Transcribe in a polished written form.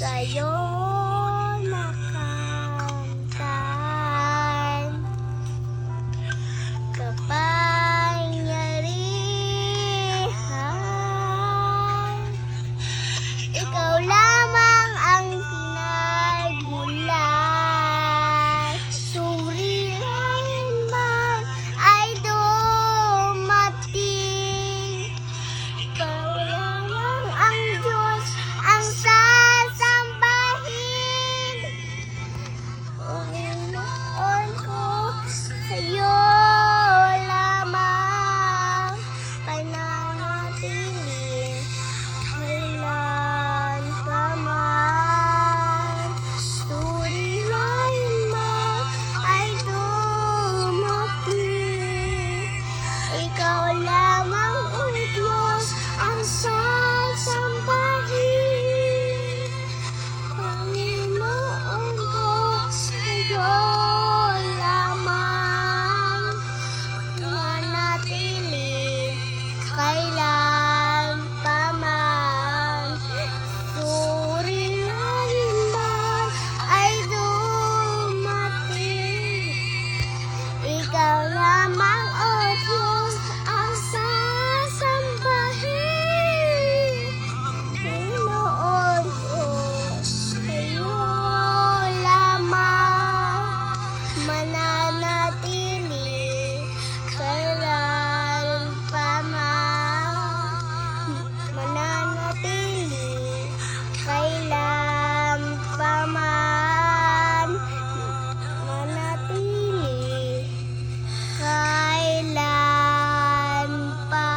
sa'yo nakamtan, kapangyarihan. Ikaw lamang ang pinagmulan, suriin man ay dumating. Ikaw lamang ang Diyos ang sasambahin. Panginoon ko, sa'yo lamang pananatili kailan pa man. Suriin man ay dumating. Ikaw lamang o Diyos ang sasambahin. Panginoon ko, sa'yo lamang manatili kailan pa man. Suriin man ay dumating. Ikaw lamang o Diyos ang sasambahin. Panginoon ko, sa'yo lamang mananatili kailan pa man. Mananatili kailan pa man. Manatili kailan pa